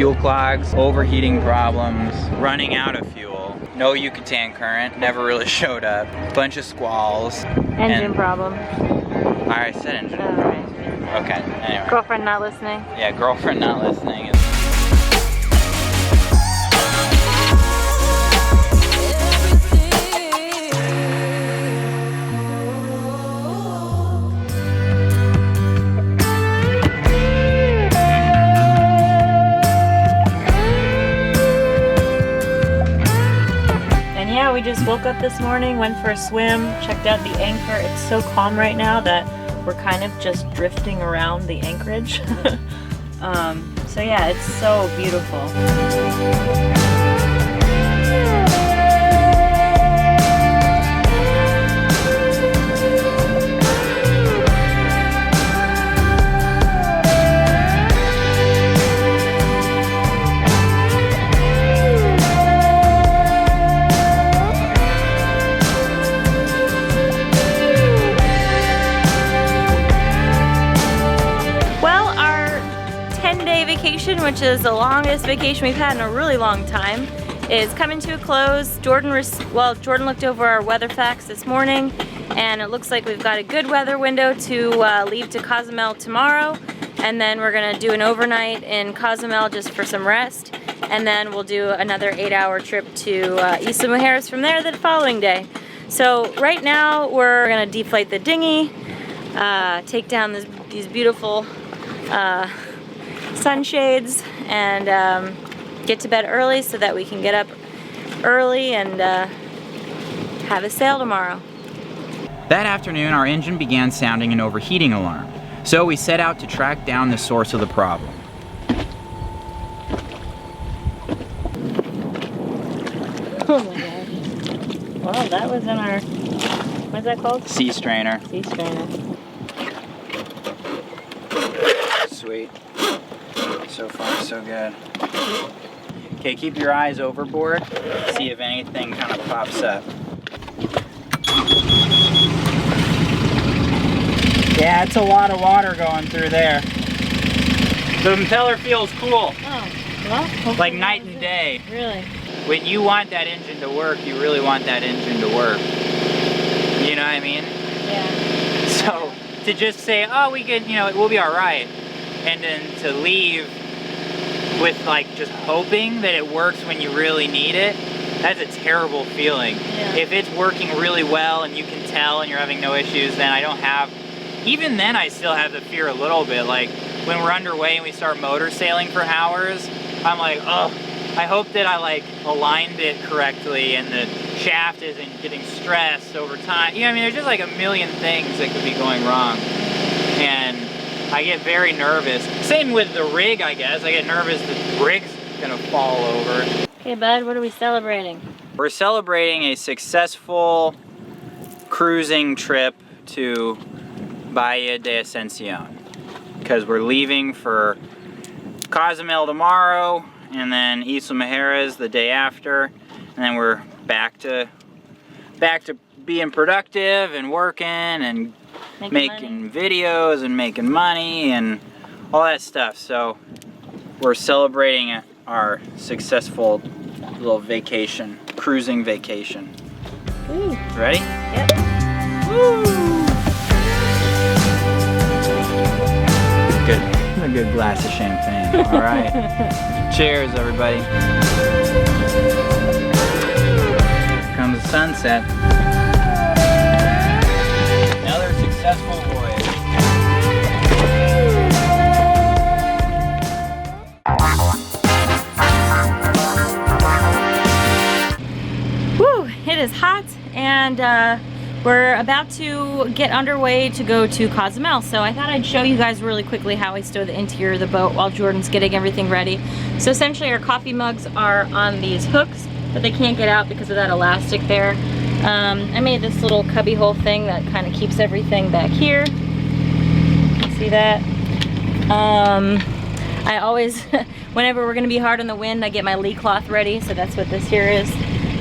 fuel clogs, overheating problems, running out of fuel, no Yucatan current, never really showed up, bunch of squalls. Engine problems. I said engine. Oh, right. Okay, anyway. Girlfriend not listening. Yeah, girlfriend not listening. We just woke up this morning, went for a swim, checked out the anchor. It's so calm right now that we're kind of just drifting around the anchorage. So yeah, it's so beautiful. Which is the longest vacation we've had in a really long time, is coming to a close. Jordan looked over our weather facts this morning, and it looks like we've got a good weather window to leave to Cozumel tomorrow, and then we're gonna do an overnight in Cozumel just for some rest, and then we'll do another 8-hour trip to Isla Mujeres from there the following day. So right now we're gonna deflate the dinghy, take down these beautiful sunshades, and get to bed early so that we can get up early and have a sail tomorrow. That afternoon, our engine began sounding an overheating alarm, so we set out to track down the source of the problem. Oh my gosh. Well, that was in our, what's that called? Sea strainer. Sea strainer. Sweet. So far, so good. Okay, keep your eyes overboard. See if anything kind of pops up. Yeah, it's a lot of water going through there. The impeller feels cool. Oh, well, like night and day. Really? When you want that engine to work, you really want that engine to work. You know what I mean? Yeah. So, to just say, oh, we could, we'll be all right. And then to leave with like just hoping that it works when you really need it, that's a terrible feeling. Yeah. If it's working really well and you can tell and you're having no issues, then I don't have, even then I still have the fear a little bit. Like when we're underway and we start motor sailing for hours, I'm like, oh, I hope that I like aligned it correctly and the shaft isn't getting stressed over time. You know what I mean? There's just like a million things that could be going wrong. And I get very nervous. Same with the rig, I guess. I get nervous the rig's gonna fall over. Hey bud, what are we celebrating? We're celebrating a successful cruising trip to Bahia de Ascensión, because we're leaving for Cozumel tomorrow, and then Isla Mujeres the day after, and then we're back to being productive and working and making videos and making money and all that stuff. So we're celebrating our successful little vacation, cruising vacation. Ooh. Ready? Yep. Woo! Good. A good glass of champagne. All right. Cheers, everybody. Here comes the sunset. Another successful voyage. Woo! It is hot, and we're about to get underway to go to Cozumel. So I thought I'd show you guys really quickly how I stow the interior of the boat while Jordan's getting everything ready. So essentially our coffee mugs are on these hooks, but they can't get out because of that elastic there. I made this little cubby hole thing that kind of keeps everything back here. See that? I always, whenever we're gonna be hard on the wind, I get my lee cloth ready, so that's what this here is.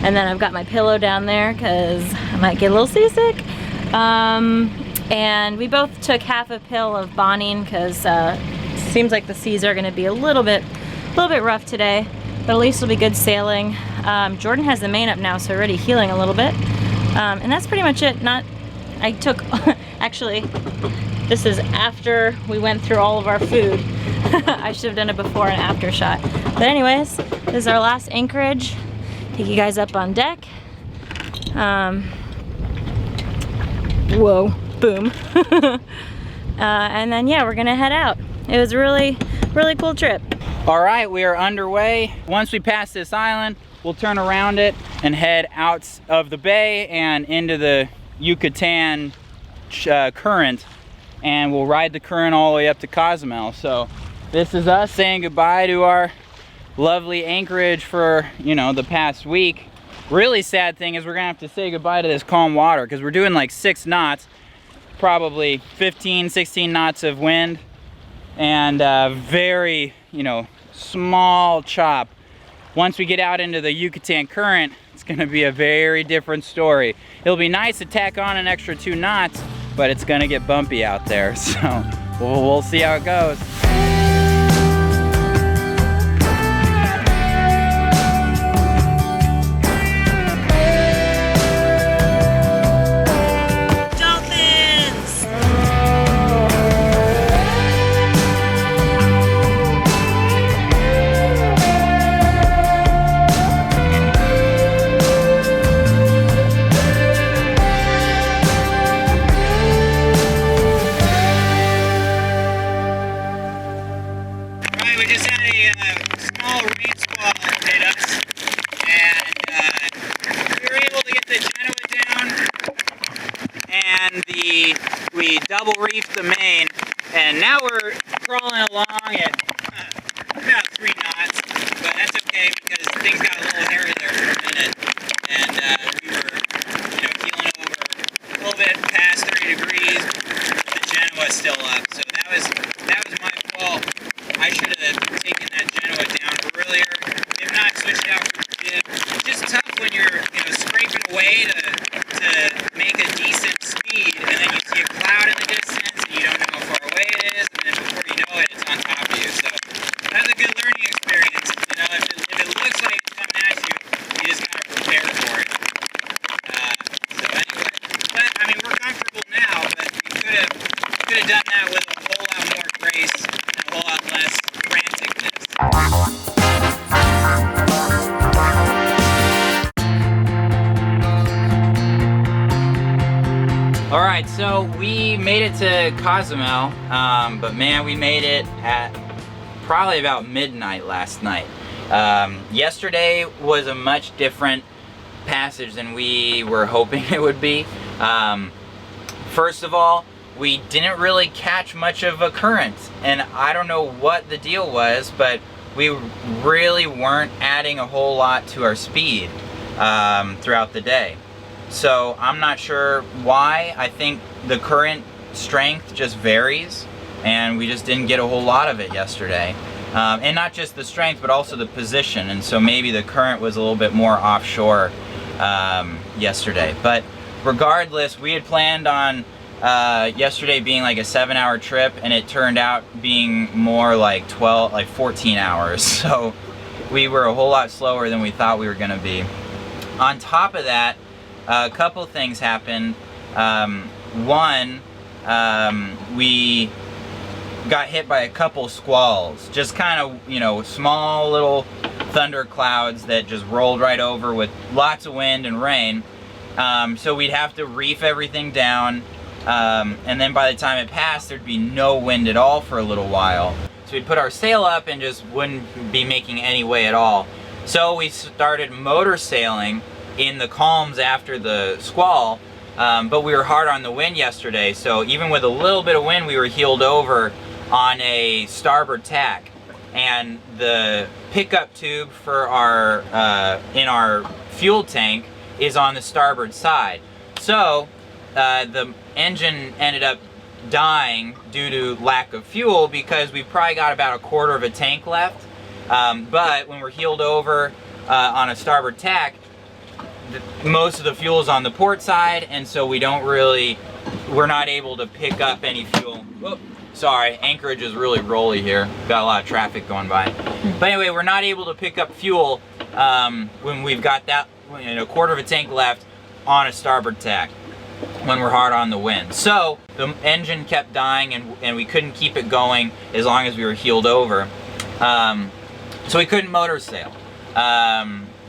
And then I've got my pillow down there because I might get a little seasick. And we both took half a pill of Bonine because it seems like the seas are gonna be a little bit little bit rough today, but at least it'll be good sailing. Jordan has the main up now, so already healing a little bit. And that's pretty much it. I took, actually, this is after we went through all of our food. I should have done it before and after shot. But anyways, this is our last anchorage. Take you guys up on deck. Whoa, boom. And then yeah, we're gonna head out. It was a really cool trip. All right, we are underway. Once we pass this island, we'll turn around it and head out of the bay and into the Yucatan current, and we'll ride the current all the way up to Cozumel. So this is us saying goodbye to our lovely anchorage for, you know, the past week. Really sad thing is we're gonna have to say goodbye to this calm water because we're doing like 6 knots, probably 15, 16 knots of wind, and very, you know, small chop. Once we get out into the Yucatan current, it's gonna be a very different story. It'll be nice to tack on an extra 2 knots, but it's gonna get bumpy out there, so we'll see how it goes. We double reefed the main, and now we're crawling along at about 3 knots, but that's okay because things got a little hairy there for a minute, and we were, you know, keeling over a little bit past 30 degrees. The Genoa's still up, so that was my fault. I should have taken that Genoa down earlier. If not, switched out for jib. It's just tough when you're, you know, scraping away to make a decent speed, and then you see a cloud in the distance, and you don't know how far away it is, and then before you know it, it's on top of you. So that's a good learning experience. You know, if it looks like it's coming at you, you just gotta prepare for it. So anyway, but I mean, we're comfortable now, but we could have done that with a whole lot more grace and a whole lot less franticness. All right, so we made it to Cozumel, but man, we made it at probably about midnight last night. Yesterday was a much different passage than we were hoping it would be. First of all, we didn't really catch much of a current, and I don't know what the deal was, but we really weren't adding a whole lot to our speed throughout the day. So I'm not sure why. I think the current strength just varies, and we just didn't get a whole lot of it yesterday. And not just the strength, but also the position, and so maybe the current was a little bit more offshore yesterday. But regardless, we had planned on yesterday being like a 7-hour trip, and it turned out being more like 14 hours. So we were a whole lot slower than we thought we were gonna be. On top of that, a couple things happened. One, we got hit by a couple squalls, just kind of, you know, small little thunder clouds that just rolled right over with lots of wind and rain. So we'd have to reef everything down, and then by the time it passed, there'd be no wind at all for a little while. So we'd put our sail up and just wouldn't be making any way at all. So we started motor sailing in the calms after the squall, but we were hard on the wind yesterday, so even with a little bit of wind, we were heeled over on a starboard tack, and the pickup tube for our in our fuel tank is on the starboard side. So the engine ended up dying due to lack of fuel because we probably got about 1/4 of a tank left, but when we're heeled over on a starboard tack, most of the fuel is on the port side, and so we're not able to pick up any fuel. Whoop. Sorry, Anchorage is really rolly here. Got a lot of traffic going by. But anyway, we're not able to pick up fuel when we've got that, a quarter of a tank left on a starboard tack when we're hard on the wind. So the engine kept dying and we couldn't keep it going as long as we were heeled over. So we couldn't motor sail.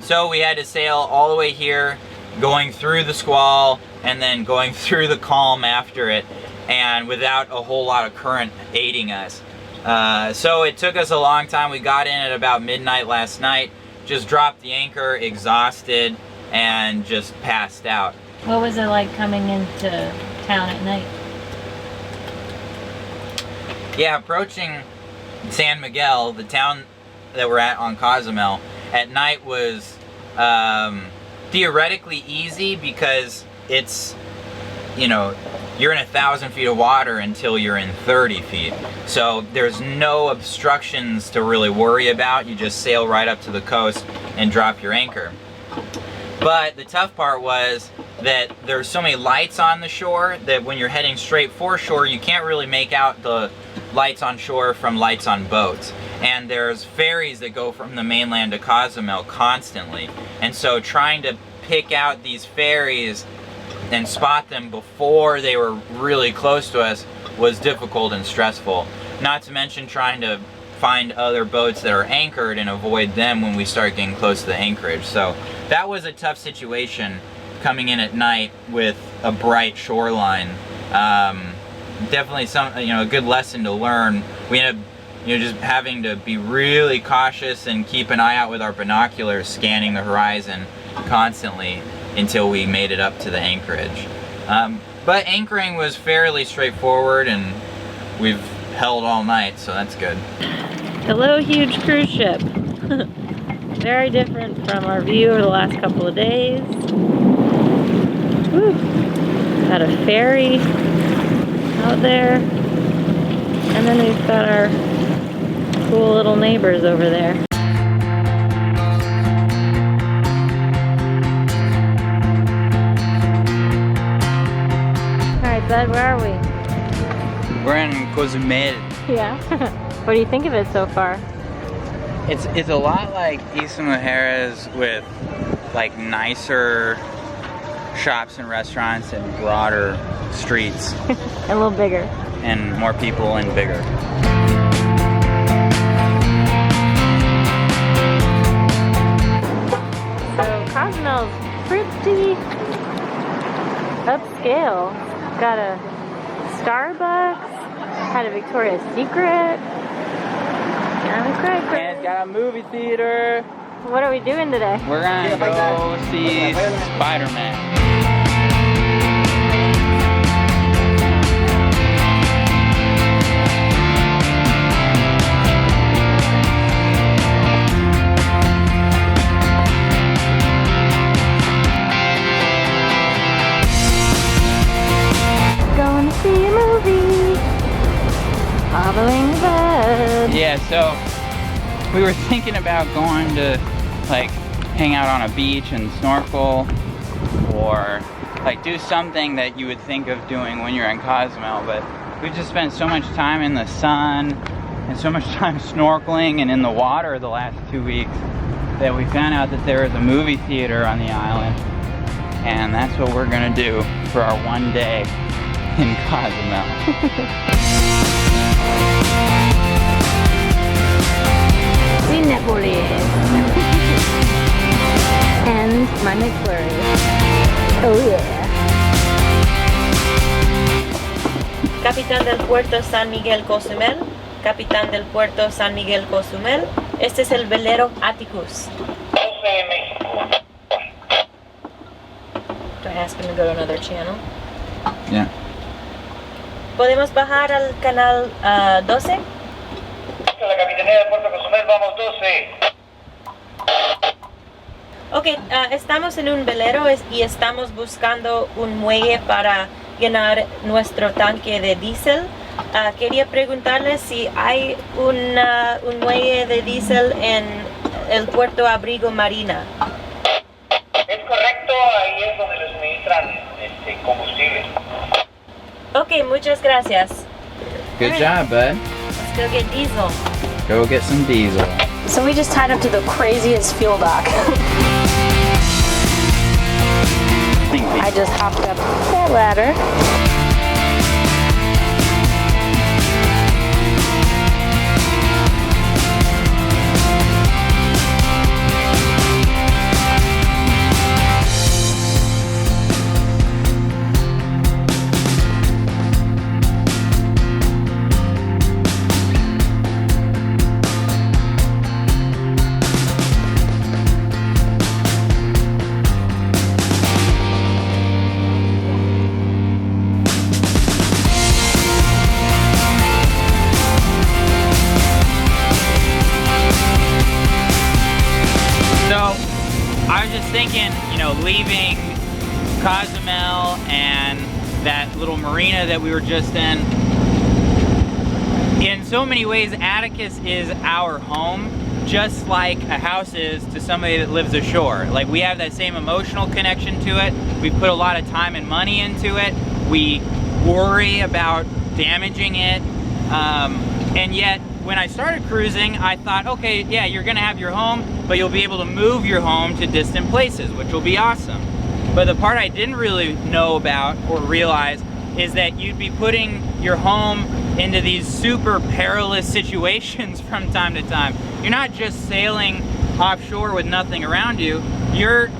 So we had to sail all the way here, going through the squall and then going through the calm after it, and without a whole lot of current aiding us. So it took us a long time. We got in at about midnight last night, just dropped the anchor, exhausted, and just passed out. What was it like coming into town at night? Yeah, approaching San Miguel, the town that we're at on Cozumel, at night was theoretically easy because it's, you know, you're in 1,000 feet of water until you're in 30 feet. So there's no obstructions to really worry about. You just sail right up to the coast and drop your anchor. But the tough part was that there's so many lights on the shore that when you're heading straight for shore, you can't really make out the lights on shore from lights on boats. And there's ferries that go from the mainland to Cozumel constantly. And so trying to pick out these ferries and spot them before they were really close to us was difficult and stressful. Not to mention trying to find other boats that are anchored and avoid them when we start getting close to the anchorage. So that was a tough situation coming in at night with a bright shoreline. Definitely a good lesson to learn. We ended up just having to be really cautious and keep an eye out with our binoculars, scanning the horizon constantly until we made it up to the anchorage. But anchoring was fairly straightforward and we've held all night, so that's good. Hello, huge cruise ship. Very different from our view over the last couple of days. Woo. Got a ferry out there. And then we've got our cool little neighbors over there. Alright, bud, where are we? We're in Cozumel. Yeah. What do you think of it so far? It's a lot like Isla Mujeres with like nicer shops and restaurants and broader streets. A little bigger. And more people and bigger. So Cozumel's pretty upscale. Got a Starbucks, had a Victoria's Secret, and a credit card. And it's got a movie theater. What are we doing today? We're gonna go see Spider-Man. Going to see a movie. Following the bed. Yeah, so we were thinking about going to like hang out on a beach and snorkel, or like do something that you would think of doing when you're in Cozumel, but we've just spent so much time in the sun and so much time snorkeling and in the water the last 2 weeks that we found out that there is a movie theater on the island, and that's what we're gonna do for our one day in Cozumel. And my McFlurry. Oh yeah. Capitán del Puerto San Miguel Cozumel. Capitán del Puerto San Miguel Cozumel. Este es el velero Atticus. Do I ask him to go to another channel? Yeah. ¿Podemos bajar al canal 12? La Capitanía del Puerto Cozumel, vamos 12. Ok, estamos en un velero y estamos buscando un muelle para llenar nuestro tanque de diésel. Quería preguntarle si hay un muelle de diésel en el puerto Abrigo Marina. Es correcto, ahí es donde le suministran combustible. Ok, muchas gracias. Good job, bud. Let's go get diesel. Go get some diesel. So we just tied up to the craziest fuel dock. I just hopped up that ladder. Thinking, you know, leaving Cozumel and that little marina that we were just in so many ways Atticus is our home, just like a house is to somebody that lives ashore. Like, we have that same emotional connection to it. We put a lot of time and money into it. We worry about damaging it, and yet when I started cruising, I thought, okay, yeah, you're gonna have your home, but you'll be able to move your home to distant places, which will be awesome. But the part I didn't really know about or realize is that you'd be putting your home into these super perilous situations from time to time. You're not just sailing offshore with nothing around you, you're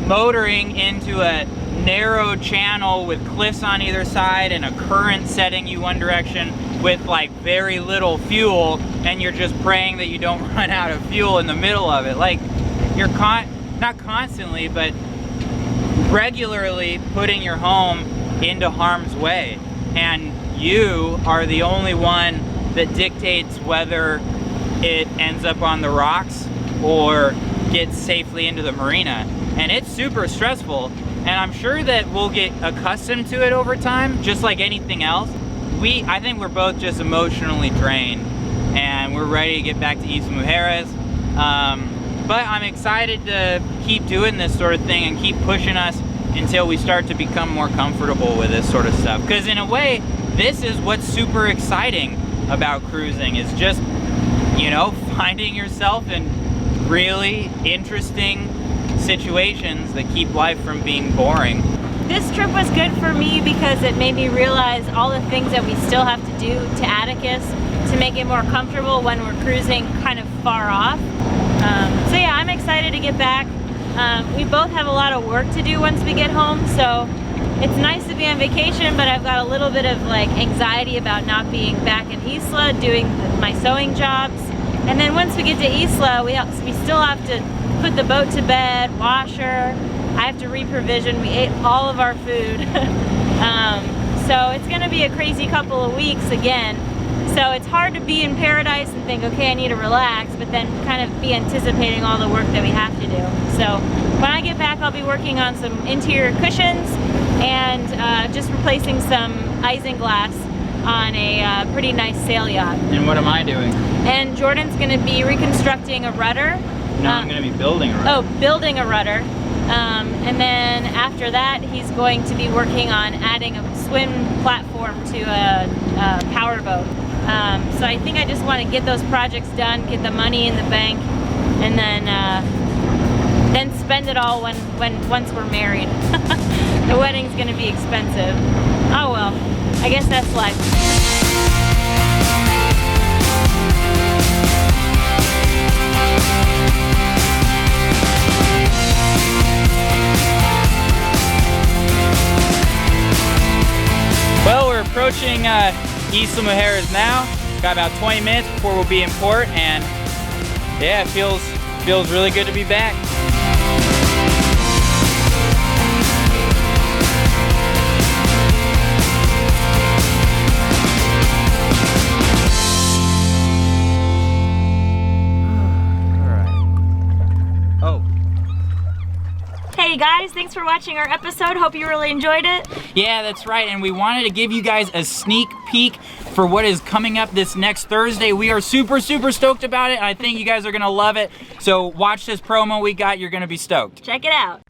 motoring into a narrow channel with cliffs on either side and a current setting you one direction with like very little fuel, and you're just praying that you don't run out of fuel in the middle of it. Like, you're not constantly, but regularly putting your home into harm's way, and you are the only one that dictates whether it ends up on the rocks or gets safely into the marina. And it's super stressful, and I'm sure that we'll get accustomed to it over time, just like anything else. I think we're both just emotionally drained, and we're ready to get back to Isla Mujeres. But I'm excited to keep doing this sort of thing and keep pushing us until we start to become more comfortable with this sort of stuff. Because in a way, this is what's super exciting about cruising, is just, you know, finding yourself in really interesting situations that keep life from being boring. This trip was good for me because it made me realize all the things that we still have to do to Atticus to make it more comfortable when we're cruising kind of far off. So yeah, I'm excited to get back. We both have a lot of work to do once we get home, so it's nice to be on vacation, but I've got a little bit of like anxiety about not being back in Isla doing my sewing jobs. And then once we get to Isla, we still have to put the boat to bed, wash her. I have to re-provision. We ate all of our food. So it's gonna be a crazy couple of weeks again. So it's hard to be in paradise and think, okay, I need to relax, but then kind of be anticipating all the work that we have to do. So when I get back, I'll be working on some interior cushions and just replacing some isinglass on a pretty nice sail yacht. And what am I doing? And Jordan's gonna be reconstructing a rudder. No, I'm gonna be building a rudder. Oh, building a rudder. And then after that, he's going to be working on adding a swim platform to a power boat. So I think I just want to get those projects done, get the money in the bank, and then spend it all once we're married. The wedding's going to be expensive. Oh well, I guess that's life. Well, we're approaching Isla Mujeres now. Got about 20 minutes before we'll be in port, and yeah, it feels really good to be back. Hey guys, thanks for watching our episode. Hope you really enjoyed it. Yeah, that's right, and we wanted to give you guys a sneak peek for what is coming up this next Thursday. We are super stoked about it, and I think you guys are gonna love it. So watch this promo we got, you're gonna be stoked. Check it out.